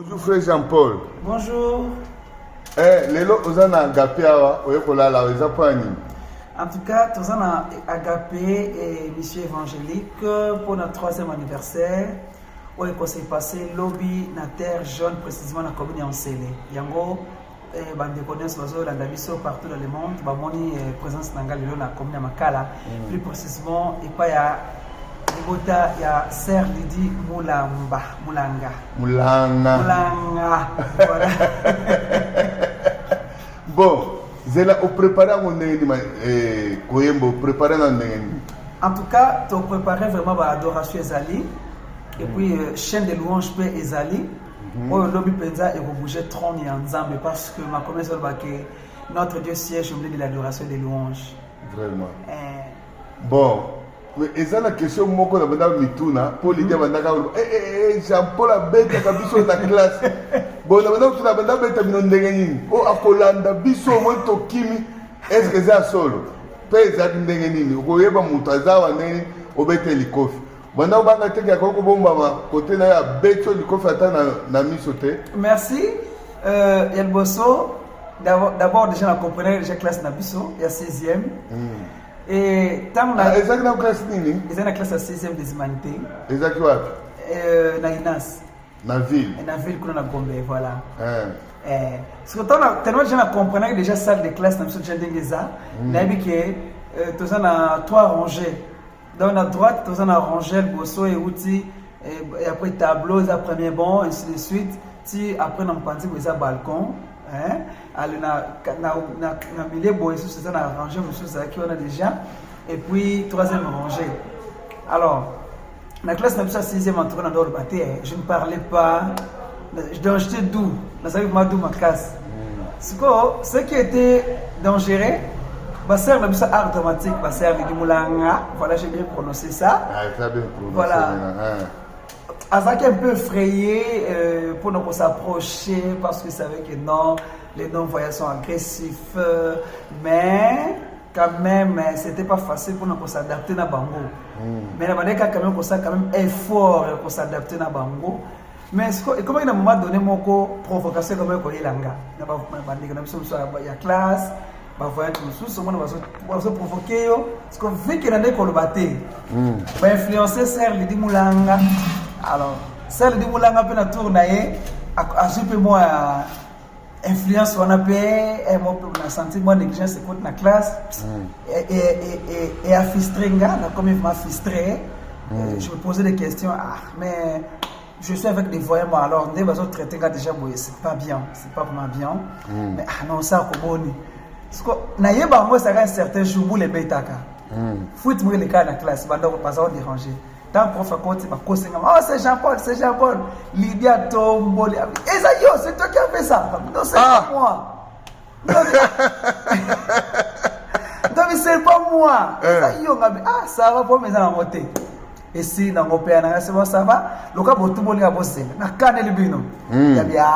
Bonjour frère Jean-Paul. Bonjour. Lelo ozana agapé awa oyekola la eza pani. En tout cas, tous on a agapé et mission évangélique pour notre 3e anniversaire. Où il s'est passé lobby na terre jaune précisément na commune en Sélé. Yango bande connaissent oiseaux la biso partout dans le monde. Ba moni présence na ngalelo na commune Makala. Plus précisément et pas ya Bota ya Sœur Lydie Mulanga. Voilà. Bon, zela o préparer mon koyembo préparer na ndenge. En tout cas, tu préparais vraiment l'adoration Ezali et puis chaîne de louanges pe Ezali. Moi lobby penza et vous bougez trône et ensemble parce que ma commission que notre Dieu siège au milieu de l'adoration des louanges. Vraiment. Bon. Mais eza na question moko na banda mituna pour l'idée bandaka Jean-Paul a bête ka biso na classe bon na banda bête bino ndenge nini o akolanda biso mo to kimi est-ce que ça solo pesa ndenge nini koyeba mutaza wa nini obete likofi banda banga teke ko bomba ma côté na ya bête likofi ata na misote. Merci Elboso. D'abord déjà on comprenait déjà classe na biso il y a 6e. Et tant na exact na classe nini ils na classe à 6e des humanités exact wapi na Inas na ville kuna na Gombe voilà parce que tellement déjà on comprenait déjà salle de classe na biso ndengeza na biki tous na 3 rangées dans la droite tous na rangée bosso et outil et après tableau ça premier banc ainsi de suite si après na mpanzi boza balcon aller na milieu boy sur ça na rangée monsieur ça qui on a déjà et puis 3e rangée. Alors la classe na 6e en tournant dans le bâté je ne parlais pas donc j'étais doux na ça ma doux ma classe ce qui était dangereux Basser na bisa art dramatique Basser Lydie Mulanga voilà j'ai bien prononcé ça ça bien prononcé voilà Azaki un peu effrayé pour nous s'approcher parce qu'il savait que non, les non-voyants sont agressifs, mais quand même, c'était pas facile pour nous s'adapter à Bango. Mais la manière quand même effort pour s'adapter à Bango. Mais comment il y a un moment donné, mon provocation comme il y a la classe, voyant tout ça, on va se provoquer parce qu'on vit qu'il y a des colobatés. Va influencer Sœur Lydie Mulanga. Alors, Sœur Lydie Mulanga peut na tourner à super moi influence on a payé et moi pour na sentiment négligence c'est contre la classe et à fistrenga na comme il m'a fistré je me posais des questions mais je suis avec des voyants alors des bases traiter déjà c'est pas bien c'est pas vraiment bien mais non ça koboni parce que na yeba moi ça un certain jour pour les betaka foot moi les cas na classe banda pas ça déranger. Tant prof à côté, c'est Jean-Paul, Lydia Tomboli. Et ça, c'est toi qui as fait ça. Non, c'est pas moi. Donc, c'est pas moi. Ça va pour mes amis. Et si, dans mon père, c'est bon, ça va. Le cas, tout le monde a bossé. Na canne le bino. Il y a bien,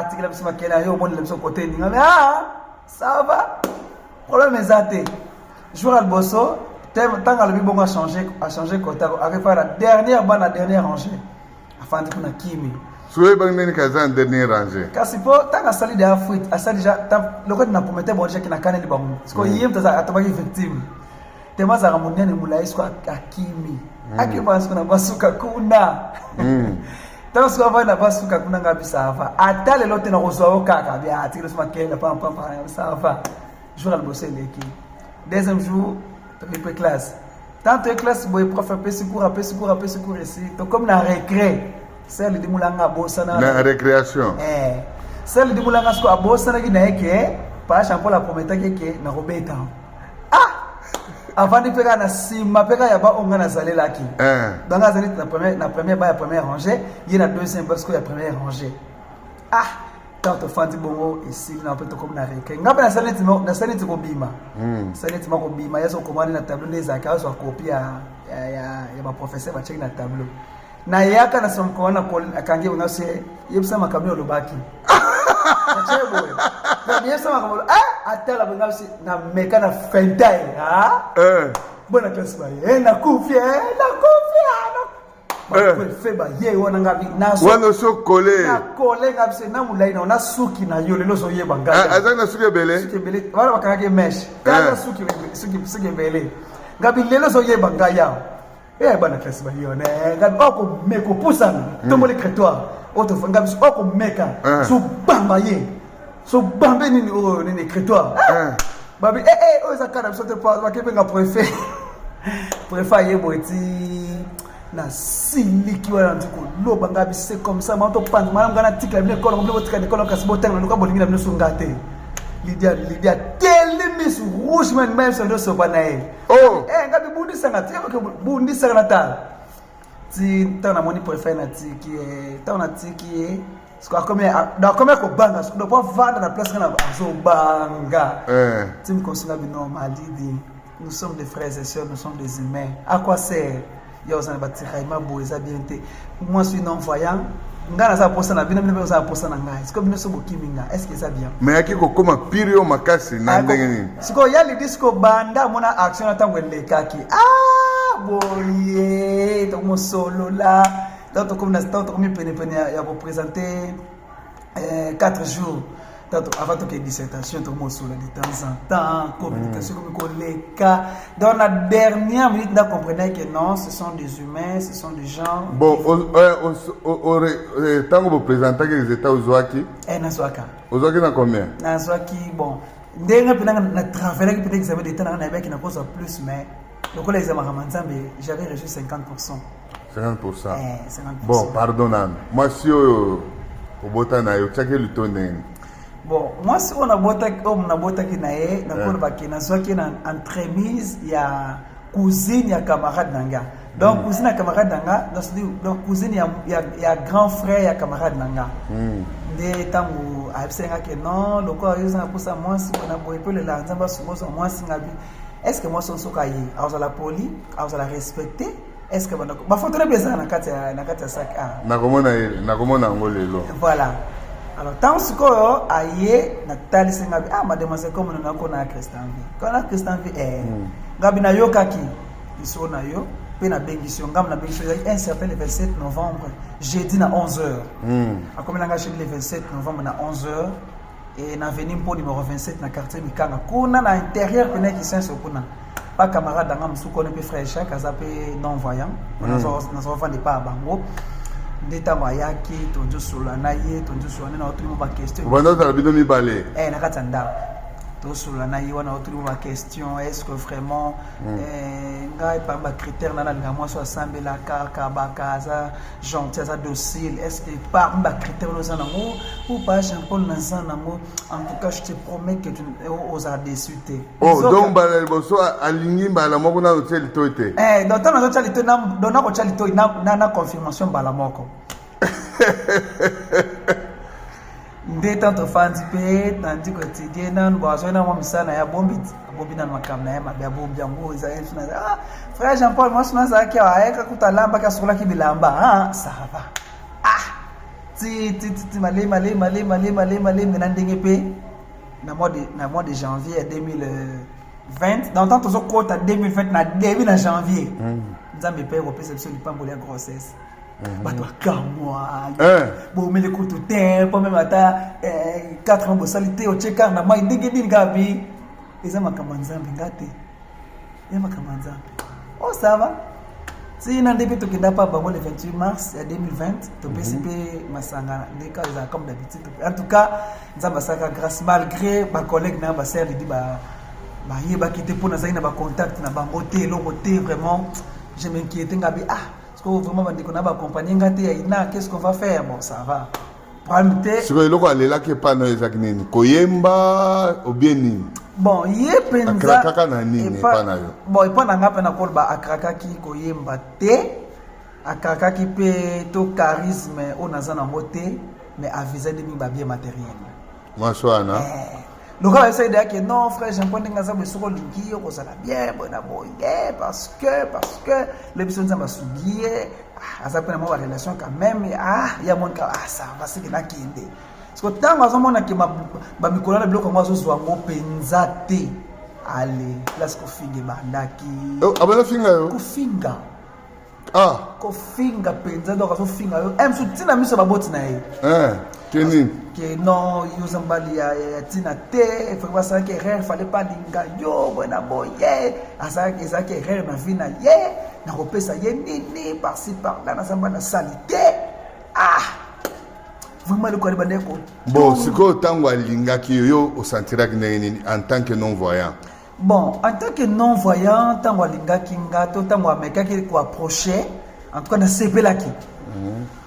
tu as besoin de la monde de son côté. Ça va. Problème est athée. Je vois le bosso. Tant que le Bible a changé côté, avec la dernière rangée. Afin de qu'on a kimi. Souhait bangé kaza en dernière rangée. Kasi po tant que sali de Afrique, asali déjà le code n'a prometté bon déjà qui n'a qu'un élément. Parce que hier t'as attaqué victime. Tellement ça ramonner ne moulay soit akimi. Akimi parce qu'on a basuka kuna. Tant que on va na basuka kuna ngapi ça va. Atale l'autre na rosoa kaka bien atire ce maquet la pam ça va. Jour al bosser l'équipe. Deuxième jour les classes. Tant que classe boy prof peu secours ici. Donc comme na récré, Sœur Lydie Mulanga bossana. Na récréation. Sœur Lydie Mulanga sko bossana ki na yeke, pa Jean-Paul a prometté que na robeta. Avant de faire na sima peka ya ba onga na zale laki. Dans la zale na première rangée, il y a la deuxième parce que la première rangée. Tant que Fandi Bongo ici na peut comme na récré. Ngapa na saleti ko bima. Saleti ko bima yaso commande na tableau les akazo a copier ya ba professeur ba check na tableau. Na yaka na som ko na ko akange na se yebisa makamyo lobaki. Chebo. Na yebisa makamyo atala bonga se na meka na fentai bona classe ba na kufia préfet ba ye wana ngabi naso wana so collé na collé ngabi se na mulai na suki na yo lelo so ye banga azana suki belé wala bakanga ke mesh kanga suki belé ngabi lelo so ye banga ya bana classe ba yo ne ngabi oko meko pusana tomole crétoire auto ngabi oko meka so bamba ye so bambe ni crétoire babi oza kana biso te pa bakepe nga préfet préfet ye boiti na siliki wana ndiko loba ngabi c'est comme ça manto pande mana ngana tika bine kola ngombe botika kola kasi botanga luka bolingi na bino sungate Lydia telemis rouge man même so do so banae ngabi bundi sanga te ko bundi sanga na ta ti tana moni préfet na tiki tana tiki Comme ko banga so do pas vendre la place kana so banga tim consulat normal dit nous sommes des frères et sœurs, nous sommes des humains. À quoi sert yoza batira ima boeza biente moi je suis non voyant ngana sa posa na bino bino sa posa na ngai siko bino so bokiminga est-ce que ça bien mais akiko koma pirio makasi na ndenge nini siko yali disco banda mona action atango lekaki boye to mo solo là donc comme na stand comme pene ya représenter 4 jours avant que dissertation tout le monde de temps en temps communication comme les cas dans la dernière minute on comprenait que non ce sont des humains ce sont des gens bon tant que vous présentez que les états Ozwaki Ozwaki na combien na Ozwaki bon ndenga pena na travailler que peut examen d'état na avec na cause plus mais donc les examens ramanzambe j'avais reçu 50%. 50%. Bon pardon moi si au botana yo chake lutoneng. Bon, moi si on a bota qui nae na ko ba ki na so ki na entremise ya cousine ya camarade nanga. Donc cousine ya camarade nanga, donc cousine ya grand frère ya camarade nanga. De tangu absenga ke non, loko yo za posa moi si on a boye pe le la nzamba so moi si ngabi. Est-ce que moi son sokayi, aza la poli, aza la respecter? Est-ce que ba faut très bien na kati ya sac a. Na komona ngolelo. Voilà. Alors tant ce qu'on aïe na tali singabi mademoiselle comme on a kona Christian vie quand na Christian vie ngabi na yoka ki iso na yo pe na bengition ngam na bengition un certain le 27 novembre jeudi na 11h a comme na jeudi le 27 novembre na 11h et na venu pour numéro 27 na quartier Mikanga kuna na intérieur pena qui sense kuna pas camarade danga msuko ne pe frère Jacques azape non voyant on a vendre pas bango ndeta mayaki tonjo sula na ye tonjo sula na otuli ba question banda za bido mi balé na katanda to sula na ye wana otuli ba question est-ce que vraiment ngai pa ba critère na nga moi so asambela ka ba kaza gentil ça docile est-ce que par ba critère no sana mo ou pas Jean-Paul na sana mo en tout cas je te promets que tu osas déçu te donc ba boso alingi mbala moko na hotel toite donc na hotel to na dona ko chali to na confirmation mbala moko ndeta to fandi pe tandi quotidien nan boazo na mo misana ya bombi na makamna ya mabya bombi yango za elfina frère Jean-Paul moi sina za ki aeka kutalamba ka sola ki bilamba ça va ti male na ndenge pe na mois de janvier 2020 dans tant to kota 2020 na début na janvier nzambe pe ko perception lipambo ya grossesse bato akamwa bomele kutu tempo même ata 4 ans bosalité o cheka na mai ndenge nini gabi eza makambo nzambe ngate ya makambo nzambe ça va si na ndebe to kenda pa bango le 28 mars 2020 to PCP masanga ndeka za comme d'habitude en tout cas nzamba saka grâce malgré ba collègue na ba sœur dit ba yeba kité pour na zaina ba contact na bango te loko te vraiment je m'inquiète ngabi vraiment on a accompagné qu'est-ce qu'on va faire bon ça va c'est que loko alela ke pa na ezakini koyemba ou bien nini bon ye penza akrakaka na nini pa na yo bon ipa na ngapa na kolba akrakaki koyemba te akrakaki pe to charisme onazana moté mais aviser de ba bien matériel moi soana le gars essaie de dire que non frère j'aime pas ngaza be soko lingi ko sala bien bona bonge parce que les personnes ça m'a subié ça peut avoir une relation quand même ya mon ka ça va c'est que na kinde parce que tant que mona que ba mikolo na biloko moi zo zwango penza te allez place ko finge bandaki abana finga yo ko finga Ah. Ko finga penza donc azo finga yo. Em so tina miso baboti na ye. Kenini. Que non, yo zambali ya tina te, faut pas ça que rire fallait pas linga yo, bona boye. Asa que ça que rire na vina ye, na kopesa ye nini par-ci par-là na samba na salité. Ah. Vraiment le quoi bandeko. Bon, siko tango alingaki yo au sentiraki nini en tant que non voyant. Bon, en tant que non-voyant, tant que linga kinga, tant que meka qui ko approcher, en tout cas na sepelaki.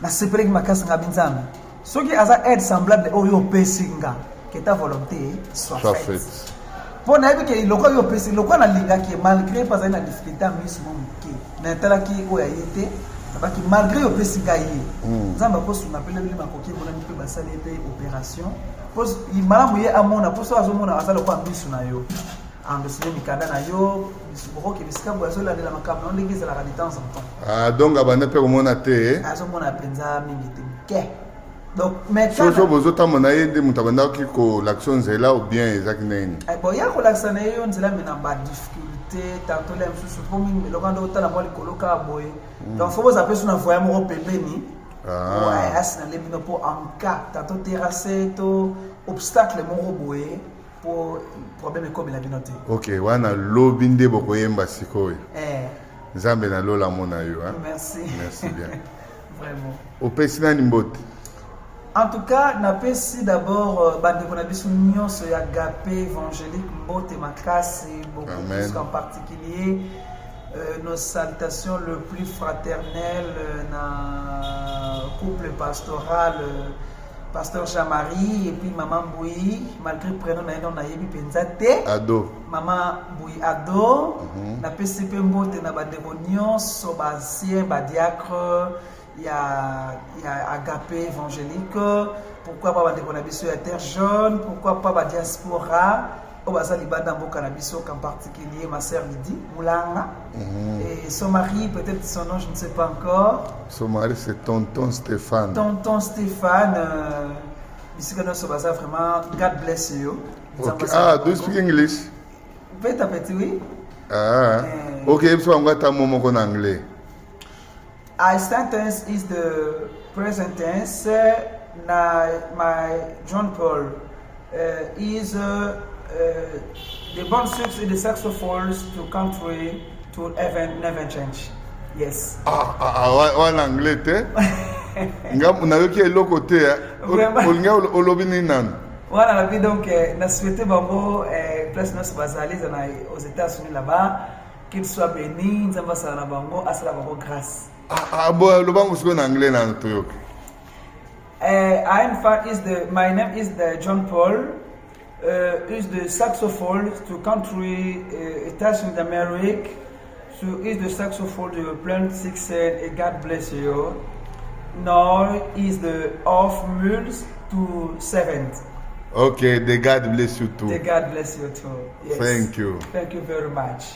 Na sepelaki makasa ngabinzana. Ce qui a aide semblable au yo pesinga, que ta volonté soit faite. Pour na que le quoi yo pesinga, le quoi na linga qui malgré pas na difficulté mise mon qui. Na tala ki o ya yete, na ki malgré yo pesinga yi. Nzamba ko su na pele bili makoki bona ni pe basale pe opération. Pos il malamu ye amona, pos azo mona asala ko ambisu na yo. Ambesile mikanda na yo bisiboko ke bisika boazo la de la makambo on l'église la de temps en temps. Ah donc abanda pe komona te. Azo mona penza mingi te. Donc mais so bozo tamona yende mutabanda ki ko l'action zela ou bien ezaki nini. Bon ya ko l'action na yo nzela mena ba difficulté tantôt les sous pour mingi le quand otala mo likoloka boy. Donc faut vous appeler sur un voyage mo pembeni. Ouais, asina le bino pour en cas tantôt terrasse to obstacle mo boy. Pour problème comme la binote. OK, wana lobi nde bokoyemba sikoyo. Nzambe na lola mona yo hein. Merci. Merci bien. Vraiment. Opesi nani mbote. En tout cas, napesi d'abord bande ko na biso nyonso ya Agapé évangélique mbote makasi beaucoup plus en particulier nos salutations le plus fraternelles na couple pastoral Pasteur Jean-Marie et puis Maman Boui, malgré le prénom na yebi penzate. Ado. Maman Boui Ado. Na PCP mbote na badémonion, so basien, badiacre, il y a Agapé évangélique. Pourquoi pas badémonabiso ya terre jaune? Pourquoi pas badiaspora? Obaza libanda mboka na biso en particulier ma sœur Lydie Moulanga. Et son mari, peut-être son nom, je ne sais pas encore. Son mari, c'est Tonton Stéphane. Tonton Stéphane, ici, vraiment, God bless you. Okay. Ah, do you speak English? Petit à petit, oui. Ah, ok, so I'm going to talk in anglais. I sentence is the present tense. My John Paul is the bond six in the saxophones to country to heaven never change. Yes. En anglais, te? Ngam unayoki eloko te. Olinga olobi ni nan. Voilà la vie donc na souhaité bango place nos basalis aux États-Unis là-bas qu'ils soient bénis, nzamba sala bango asala bango grâce. Bon lo bango siko en anglais na toyoki. My name is the John Paul. Is the saxophone to country États-Unis d'Amérique. So is the saxophone to plant 6 and God bless you. Now is the off mules to 7. Okay, the God bless you too. The God bless you too. Yes. Thank you. Thank you very much.